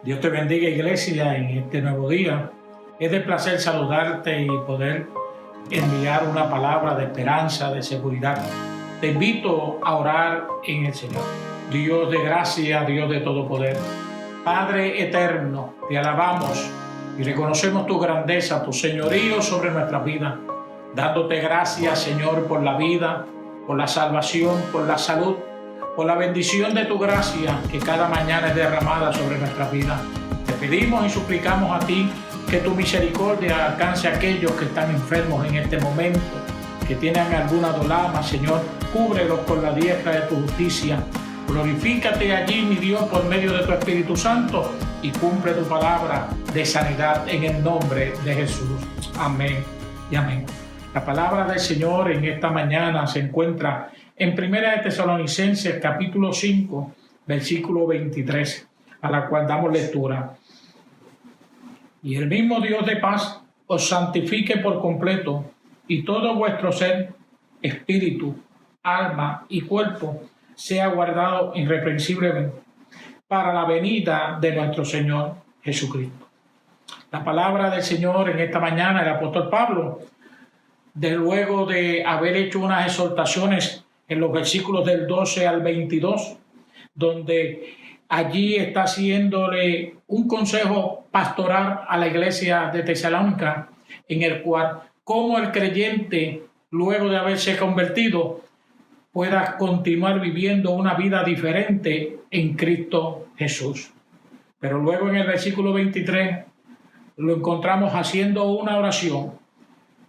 Dios te bendiga, iglesia, en este nuevo día. Es de placer saludarte y poder enviar una palabra de esperanza, de seguridad. Te invito a orar en el Señor. Dios de gracia, Dios de todo poder, Padre eterno, te alabamos y reconocemos tu grandeza, tu señorío sobre nuestras vidas, dándote gracias, Señor, por la vida, por la salvación, por la salud, por la bendición de tu gracia que cada mañana es derramada sobre nuestras vidas. Te pedimos y suplicamos a ti que tu misericordia alcance a aquellos que están enfermos en este momento, que tienen alguna dolama, Señor, cúbrelos con la diestra de tu justicia. Glorifícate allí, mi Dios, por medio de tu Espíritu Santo y cumple tu palabra de sanidad en el nombre de Jesús. Amén y amén. La palabra del Señor en esta mañana se encuentra en 1 Tesalonicenses capítulo 5, versículo 23, a la cual damos lectura. Y el mismo Dios de paz os santifique por completo, y todo vuestro ser, espíritu, alma y cuerpo sea guardado irreprensiblemente para la venida de nuestro Señor Jesucristo. La palabra del Señor en esta mañana, el apóstol Pablo, luego de haber hecho unas exhortaciones en los versículos del 12 al 22, donde allí está haciéndole un consejo pastoral a la iglesia de Tesalónica, en el cual cómo el creyente, luego de haberse convertido, pueda continuar viviendo una vida diferente en Cristo Jesús. Pero luego en el versículo 23 lo encontramos haciendo una oración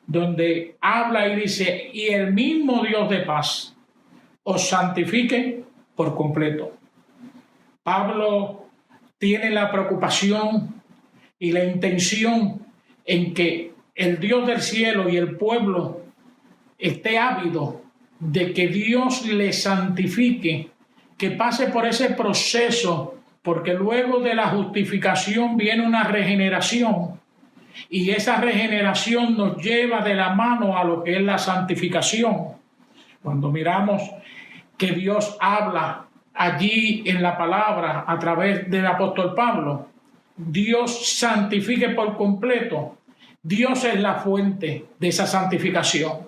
donde habla y dice: y el mismo Dios de paz os santifique por completo. Pablo tiene la preocupación y la intención en que el Dios del cielo y el pueblo esté ávido de que Dios le santifique, que pase por ese proceso, porque luego de la justificación viene una regeneración, y esa regeneración nos lleva de la mano a lo que es la santificación. Cuando miramos que Dios habla allí en la palabra a través del apóstol Pablo, Dios santifique por completo. Dios es la fuente de esa santificación.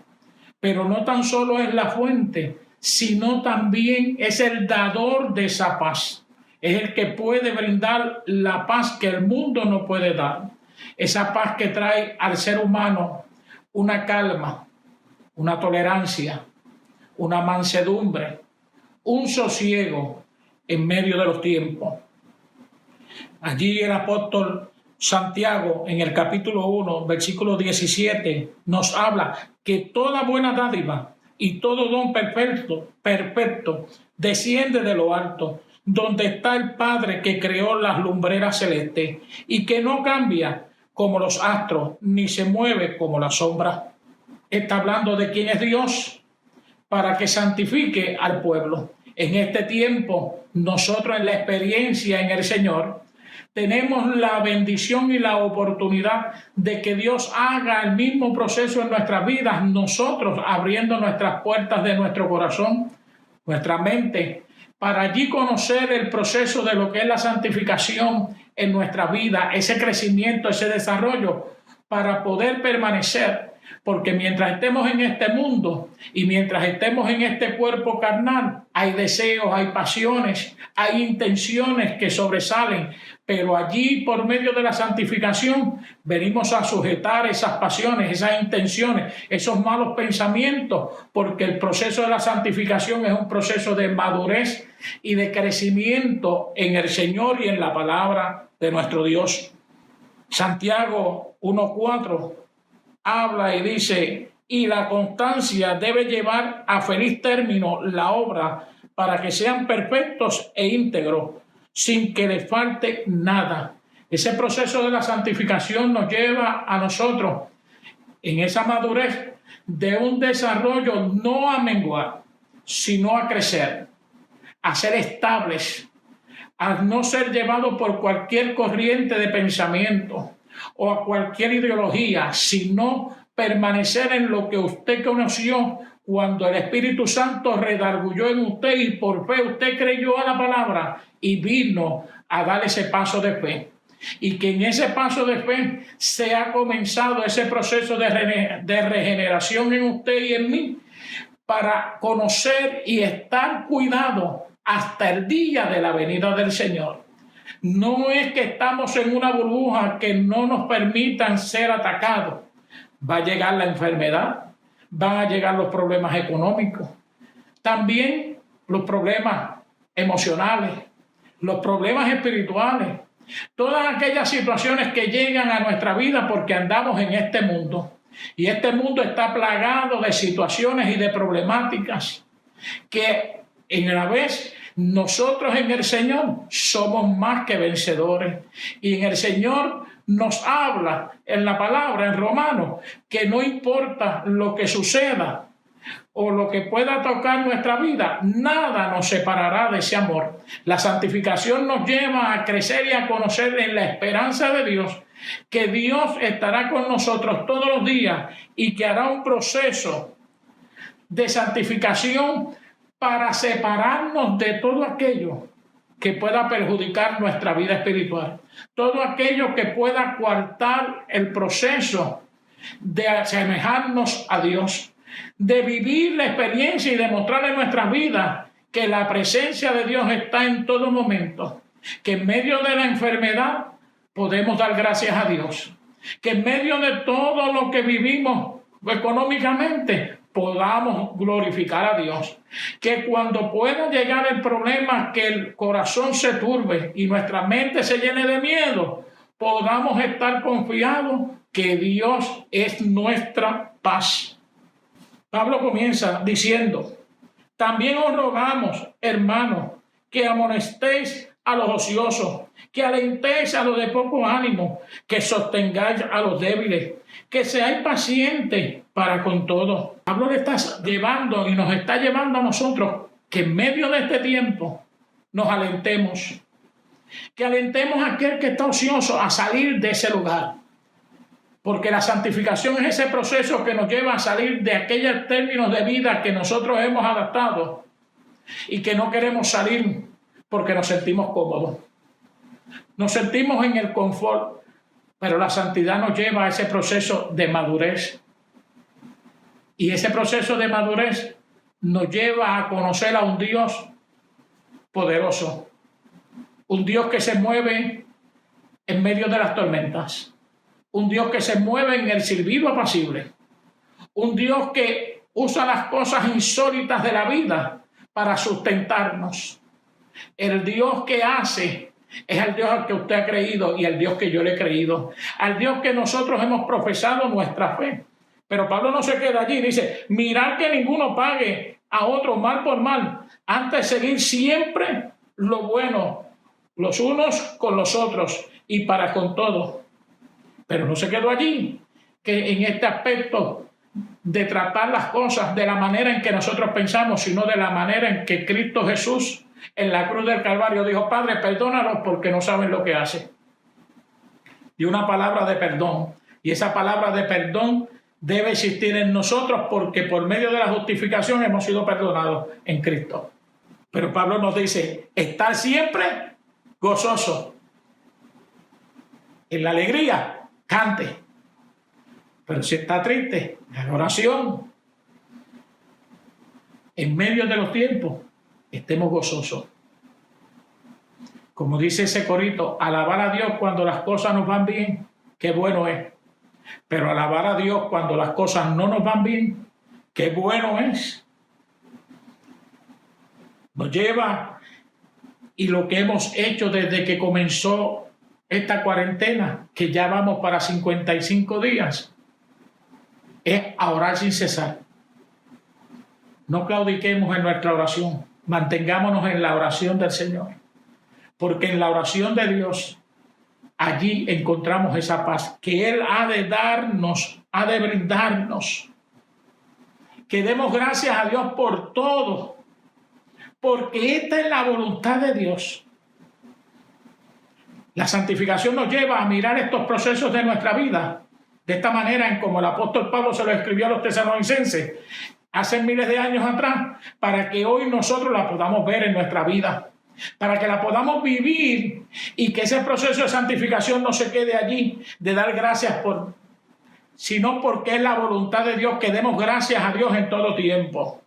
Pero no tan solo es la fuente, sino también es el dador de esa paz. Es el que puede brindar la paz que el mundo no puede dar. Esa paz que trae al ser humano una calma, una tolerancia, una mansedumbre, un sosiego en medio de los tiempos. Allí el apóstol Santiago, en el capítulo 1, versículo 17, nos habla que toda buena dádiva y todo don perfecto desciende de lo alto, donde está el Padre que creó las lumbreras celestes y que no cambia como los astros, ni se mueve como la sombra. Está hablando de quién es Dios para que santifique al pueblo. En este tiempo, nosotros en la experiencia en el Señor, tenemos la bendición y la oportunidad de que Dios haga el mismo proceso en nuestras vidas, nosotros abriendo nuestras puertas de nuestro corazón, nuestra mente, para allí conocer el proceso de lo que es la santificación en nuestra vida, ese crecimiento, ese desarrollo, para poder permanecer. Porque mientras estemos en este mundo y mientras estemos en este cuerpo carnal, hay deseos, hay pasiones, hay intenciones que sobresalen, pero allí por medio de la santificación venimos a sujetar esas pasiones, esas intenciones, esos malos pensamientos, porque el proceso de la santificación es un proceso de madurez y de crecimiento en el Señor y en la palabra de nuestro Dios. Santiago 1:4 habla y dice: y la constancia debe llevar a feliz término la obra para que sean perfectos e íntegros, sin que les falte nada. Ese proceso de la santificación nos lleva a nosotros en esa madurez de un desarrollo no a menguar, sino a crecer, a ser estables, a no ser llevados por cualquier corriente de pensamiento o a cualquier ideología, sino permanecer en lo que usted conoció cuando el Espíritu Santo redarguyó en usted y por fe usted creyó a la palabra y vino a dar ese paso de fe. Y que en ese paso de fe se ha comenzado ese proceso de regeneración en usted y en mí para conocer y estar cuidado hasta el día de la venida del Señor. No es que estamos en una burbuja que no nos permitan ser atacados. Va a llegar la enfermedad, van a llegar los problemas económicos, también los problemas emocionales, los problemas espirituales, todas aquellas situaciones que llegan a nuestra vida porque andamos en este mundo. Y este mundo está plagado de situaciones y de problemáticas que en la vez nosotros en el Señor somos más que vencedores. Y en el Señor nos habla en la palabra, en Romanos, que no importa lo que suceda o lo que pueda tocar nuestra vida, nada nos separará de ese amor. La santificación nos lleva a crecer y a conocer en la esperanza de Dios, que Dios estará con nosotros todos los días y que hará un proceso de santificación para separarnos de todo aquello que pueda perjudicar nuestra vida espiritual, todo aquello que pueda coartar el proceso de asemejarnos a Dios, de vivir la experiencia y demostrar en nuestras vidas que la presencia de Dios está en todo momento, que en medio de la enfermedad podemos dar gracias a Dios, que en medio de todo lo que vivimos económicamente podamos glorificar a Dios, que cuando pueda llegar el problema, que el corazón se turbe y nuestra mente se llene de miedo, podamos estar confiados que Dios es nuestra paz. Pablo comienza diciendo: también os rogamos, hermanos, que amonestéis a los ociosos, que alentéis a los de poco ánimo, que sostengáis a los débiles, que seáis pacientes para con todos. Pablo le está llevando y nos está llevando a nosotros que en medio de este tiempo nos alentemos, que alentemos a aquel que está ocioso a salir de ese lugar. Porque la santificación es ese proceso que nos lleva a salir de aquellos términos de vida que nosotros hemos adaptado y que no queremos salir porque nos sentimos cómodos. Nos sentimos en el confort, pero la santidad nos lleva a ese proceso de madurez. Y ese proceso de madurez nos lleva a conocer a un Dios poderoso, un Dios que se mueve en medio de las tormentas, un Dios que se mueve en el silbido apacible, un Dios que usa las cosas insólitas de la vida para sustentarnos. El Dios que hace es el Dios al que usted ha creído y el Dios que yo le he creído, al Dios que nosotros hemos profesado nuestra fe. Pero Pablo no se queda allí, dice: mirad que ninguno pague a otro mal por mal, antes seguir siempre lo bueno, los unos con los otros y para con todos. Pero no se quedó allí, que en este aspecto de tratar las cosas de la manera en que nosotros pensamos, sino de la manera en que Cristo Jesús en la cruz del Calvario dijo: Padre, perdónalos porque no saben lo que hacen. Y una palabra de perdón. Y esa palabra de perdón debe existir en nosotros porque por medio de la justificación hemos sido perdonados en Cristo. Pero Pablo nos dice: estar siempre gozoso. En la alegría, cante. Pero si está triste, en oración. En medio de los tiempos, estemos gozosos. Como dice ese corito: alabar a Dios cuando las cosas nos van bien, qué bueno es. Pero alabar a Dios cuando las cosas no nos van bien, qué bueno es. Nos lleva, y lo que hemos hecho desde que comenzó esta cuarentena, que ya vamos para 55 días, es a orar sin cesar. No claudiquemos en nuestra oración, mantengámonos en la oración del Señor, porque en la oración de Dios, allí encontramos esa paz que Él ha de darnos, ha de brindarnos. Que demos gracias a Dios por todo, porque esta es la voluntad de Dios. La santificación nos lleva a mirar estos procesos de nuestra vida de esta manera, en como el apóstol Pablo se lo escribió a los tesalonicenses, hace miles de años atrás, para que hoy nosotros la podamos ver en nuestra vida, para que la podamos vivir y que ese proceso de santificación no se quede allí, de dar gracias sino porque es la voluntad de Dios que demos gracias a Dios en todo tiempo.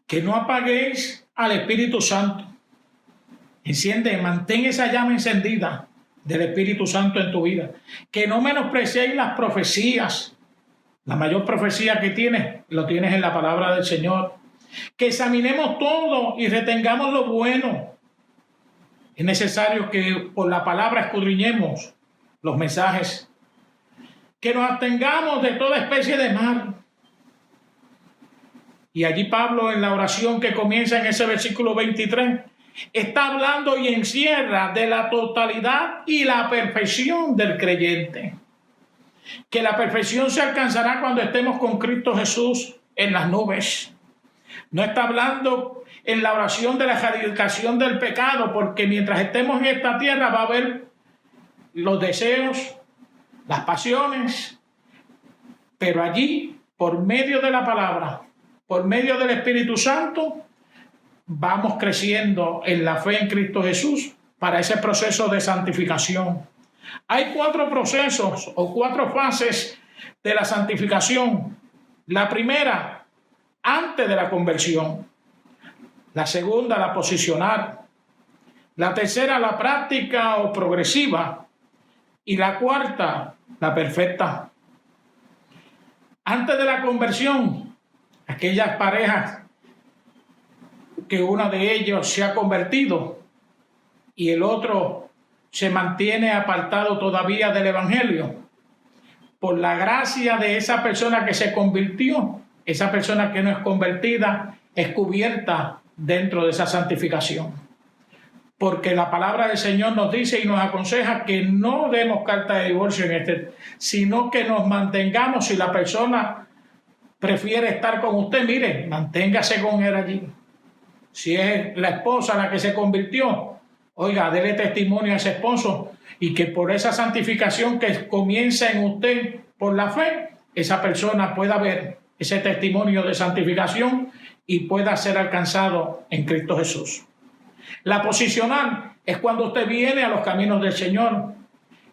Que no apaguéis al Espíritu Santo. Mantén esa llama encendida del Espíritu Santo en tu vida. Que no menospreciéis las profecías. La mayor profecía que tienes, lo tienes en la palabra del Señor. Que examinemos todo y retengamos lo bueno. Es necesario que por la palabra escudriñemos los mensajes. Que nos abstengamos de toda especie de mal. Y allí Pablo, en la oración que comienza en ese versículo 23, está hablando y encierra de la totalidad y la perfección del creyente. Que la perfección se alcanzará cuando estemos con Cristo Jesús en las nubes. No está hablando en la oración de la erradicación del pecado, porque mientras estemos en esta tierra va a haber los deseos, las pasiones, pero allí, por medio de la palabra, por medio del Espíritu Santo, vamos creciendo en la fe en Cristo Jesús para ese proceso de santificación. Hay 4 procesos o 4 fases de la santificación. La primera, antes de la conversión. La segunda, la posicional. La tercera, la práctica o progresiva. Y la cuarta, la perfecta. Antes de la conversión, aquellas parejas que uno de ellos se ha convertido y el otro se mantiene apartado todavía del Evangelio, por la gracia de esa persona que se convirtió, esa persona que no es convertida es cubierta dentro de esa santificación. Porque la palabra del Señor nos dice y nos aconseja que no demos carta de divorcio sino que nos mantengamos. Si la persona prefiere estar con usted, mire, manténgase con él allí. Si es la esposa la que se convirtió, oiga, dele testimonio a ese esposo y que por esa santificación que comienza en usted por la fe, esa persona pueda ver ese testimonio de santificación y pueda ser alcanzado en Cristo Jesús. La posicional es cuando usted viene a los caminos del Señor,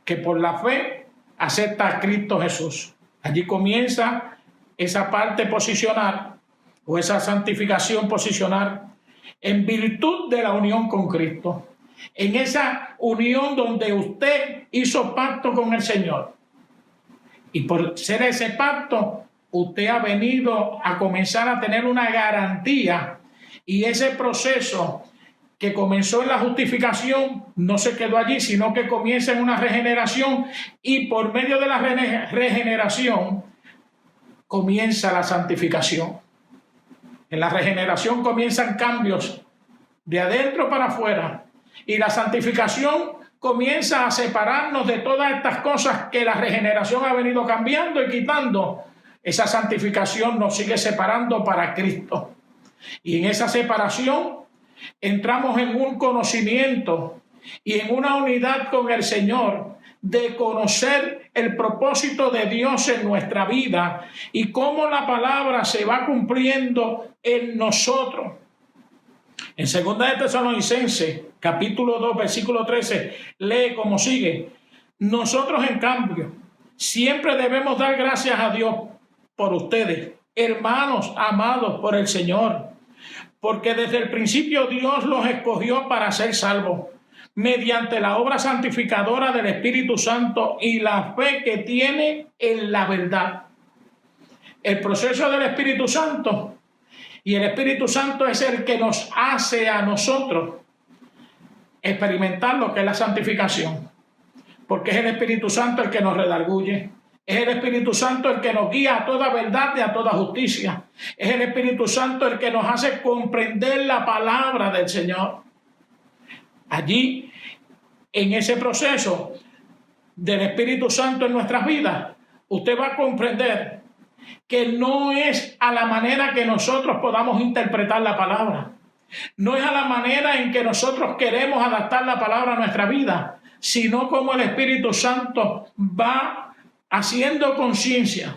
que por la fe acepta a Cristo Jesús. Allí comienza esa parte posicional o esa santificación posicional en virtud de la unión con Cristo. En esa unión donde usted hizo pacto con el Señor. Y por ser ese pacto, usted ha venido a comenzar a tener una garantía. Y ese proceso que comenzó en la justificación no se quedó allí, sino que comienza en una regeneración. Y por medio de la regeneración comienza la santificación. En la regeneración comienzan cambios de adentro para afuera. Y la santificación comienza a separarnos de todas estas cosas que la regeneración ha venido cambiando y quitando. Esa santificación nos sigue separando para Cristo. Y en esa separación entramos en un conocimiento y en una unidad con el Señor de conocer el propósito de Dios en nuestra vida y cómo la palabra se va cumpliendo en nosotros. En 2 de Tesalonicenses, capítulo 2, versículo 13, lee como sigue: nosotros, en cambio, siempre debemos dar gracias a Dios por ustedes, hermanos amados por el Señor, porque desde el principio Dios los escogió para ser salvos, mediante la obra santificadora del Espíritu Santo y la fe que tiene en la verdad. El proceso del Espíritu Santo, y el Espíritu Santo es el que nos hace a nosotros experimentar lo que es la santificación, porque es el Espíritu Santo el que nos redarguye, es el Espíritu Santo el que nos guía a toda verdad y a toda justicia, es el Espíritu Santo el que nos hace comprender la palabra del Señor. Allí, en ese proceso del Espíritu Santo en nuestras vidas, usted va a comprender que no es a la manera que nosotros podamos interpretar la palabra. No es a la manera en que nosotros queremos adaptar la palabra a nuestra vida, sino como el Espíritu Santo va haciendo conciencia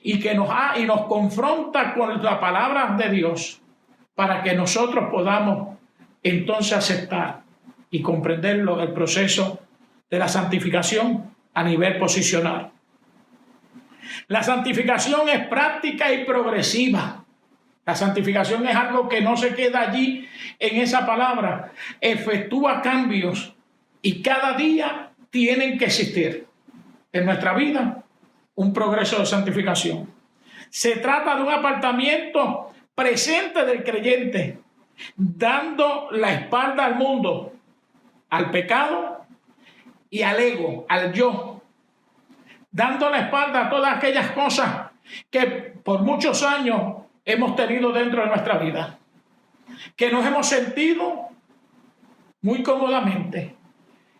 y que nos confronta con la palabra de Dios para que nosotros podamos entonces aceptar y comprender el proceso de la santificación a nivel posicional. La santificación es práctica y progresiva. La santificación es algo que no se queda allí en esa palabra, efectúa cambios y cada día tienen que existir en nuestra vida un progreso de santificación. Se trata de un apartamiento presente del creyente, dando la espalda al mundo, al pecado y al ego, al yo, dando la espalda a todas aquellas cosas que por muchos años hemos tenido dentro de nuestra vida, que nos hemos sentido muy cómodamente,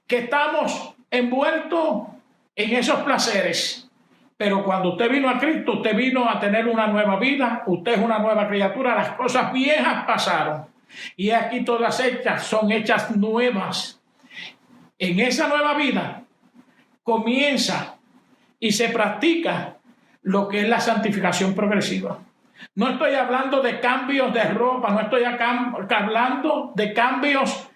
que estamos envueltos en esos placeres. Pero cuando usted vino a Cristo, usted vino a tener una nueva vida, usted es una nueva criatura, las cosas viejas pasaron y aquí todas hechas son hechas nuevas. En esa nueva vida comienza y se practica lo que es la santificación progresiva. No estoy hablando de cambios de ropa, no estoy hablando de cambios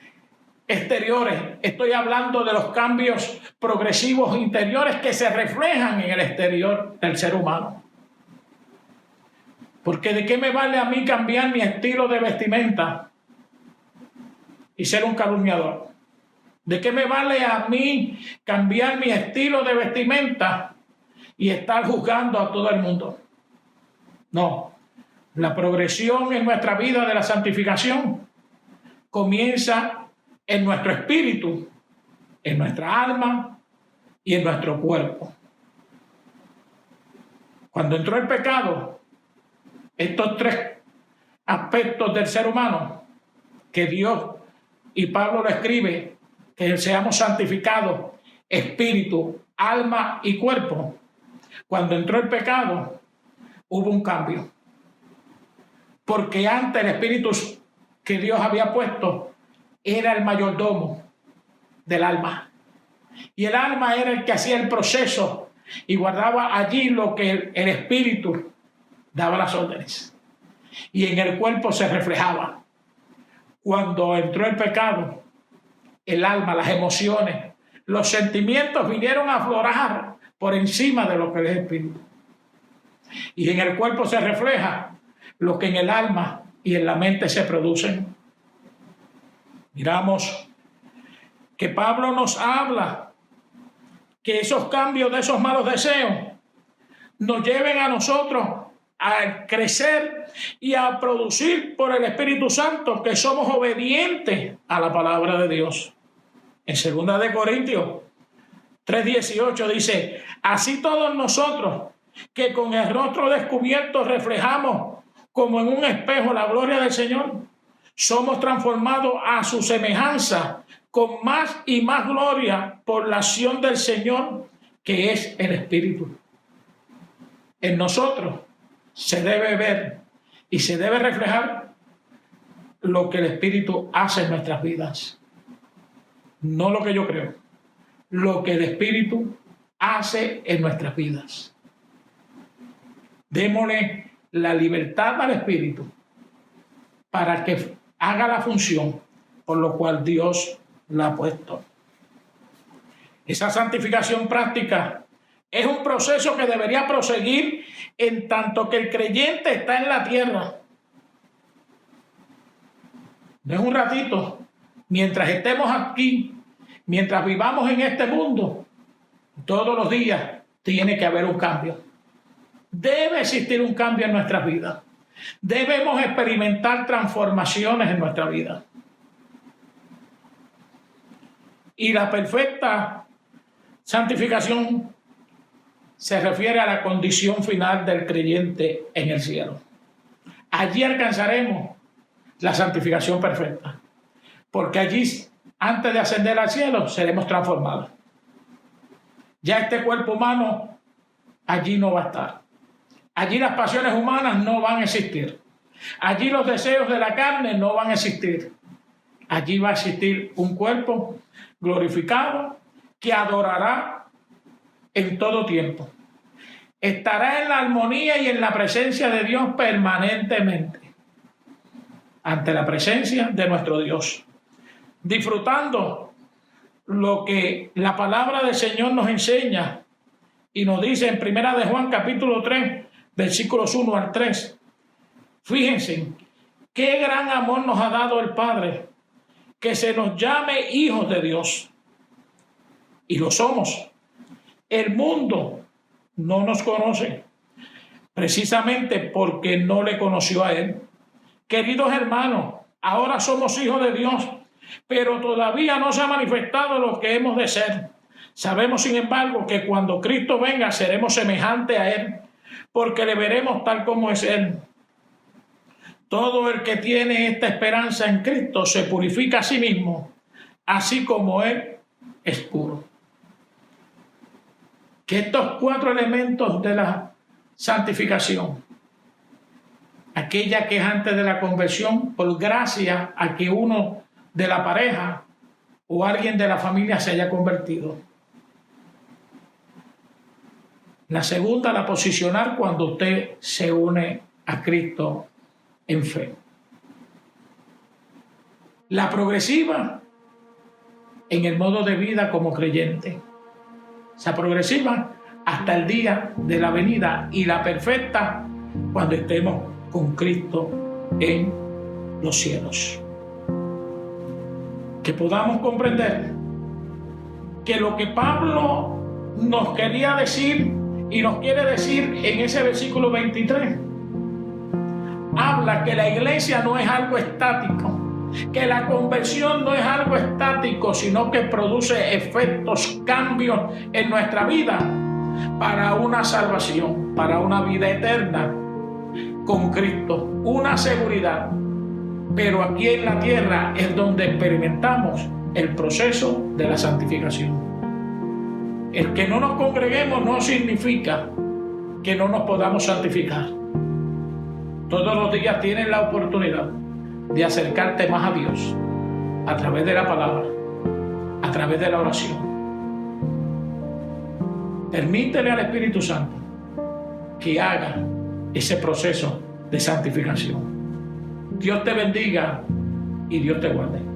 exteriores, estoy hablando de los cambios progresivos interiores que se reflejan en el exterior del ser humano. Porque ¿de qué me vale a mí cambiar mi estilo de vestimenta y ser un calumniador? ¿De qué me vale a mí cambiar mi estilo de vestimenta y estar juzgando a todo el mundo? No. La progresión en nuestra vida de la santificación comienza en nuestro espíritu, en nuestra alma y en nuestro cuerpo. Cuando entró el pecado, estos tres aspectos del ser humano que Dios y Pablo lo escribe, que seamos santificados, espíritu, alma y cuerpo. Cuando entró el pecado, hubo un cambio. Porque antes el espíritu que Dios había puesto era el mayordomo del alma. Y el alma era el que hacía el proceso y guardaba allí lo que el espíritu daba las órdenes. Y en el cuerpo se reflejaba. Cuando entró el pecado, el alma, las emociones, los sentimientos vinieron a aflorar por encima de lo que es el espíritu. Y en el cuerpo se refleja lo que en el alma y en la mente se producen. Miramos que Pablo nos habla que esos cambios de esos malos deseos nos lleven a nosotros a crecer y a producir por el Espíritu Santo que somos obedientes a la palabra de Dios. En 2 de Corintios 3:18 dice: así todos nosotros que con el rostro descubierto reflejamos como en un espejo la gloria del Señor, somos transformados a su semejanza con más y más gloria por la acción del Señor, que es el Espíritu. En nosotros se debe ver y se debe reflejar lo que el Espíritu hace en nuestras vidas. No lo que yo creo, lo que el Espíritu hace en nuestras vidas. Démosle la libertad al Espíritu para que haga la función por lo cual Dios la ha puesto. Esa santificación práctica es un proceso que debería proseguir en tanto que el creyente está en la tierra. No es un ratito. Mientras estemos aquí, mientras vivamos en este mundo, todos los días tiene que haber un cambio. Debe existir un cambio en nuestras vidas. Debemos experimentar transformaciones en nuestra vida. Y la perfecta santificación se refiere a la condición final del creyente en el cielo. Allí alcanzaremos la santificación perfecta, porque allí, antes de ascender al cielo, seremos transformados. Ya este cuerpo humano allí no va a estar. Allí las pasiones humanas no van a existir. Allí los deseos de la carne no van a existir. Allí va a existir un cuerpo glorificado que adorará en todo tiempo. estará en la armonía y en la presencia de Dios permanentemente, ante la presencia de nuestro Dios, disfrutando lo que la palabra del Señor nos enseña y nos dice en Primera de Juan capítulo 3, versículos 1 al 3. Fíjense, qué gran amor nos ha dado el Padre, que se nos llame hijos de Dios. Y lo somos. El mundo no nos conoce, precisamente porque no le conoció a Él. Queridos hermanos, ahora somos hijos de Dios, pero todavía no se ha manifestado lo que hemos de ser. Sabemos, sin embargo, que cuando Cristo venga seremos semejantes a Él, porque le veremos tal como es Él. Todo el que tiene esta esperanza en Cristo se purifica a sí mismo, así como Él es puro. Que estos 4 elementos de la santificación, aquella que es antes de la conversión, por gracia a que uno de la pareja o alguien de la familia se haya convertido. La segunda, la posicionar cuando usted se une a Cristo en fe. La progresiva, en el modo de vida como creyente. Esa progresiva hasta el día de la venida, y la perfecta cuando estemos con Cristo en los cielos. Que podamos comprender que lo que Pablo nos quería decir y nos quiere decir en ese versículo 23, habla que la iglesia no es algo estático, que la conversión no es algo estático, sino que produce efectos, cambios en nuestra vida para una salvación, para una vida eterna con Cristo, una seguridad. Pero aquí en la tierra es donde experimentamos el proceso de la santificación. El que no nos congreguemos no significa que no nos podamos santificar. Todos los días tienes la oportunidad de acercarte más a Dios a través de la palabra, a través de la oración. Permítele al Espíritu Santo que haga ese proceso de santificación. Dios te bendiga y Dios te guarde.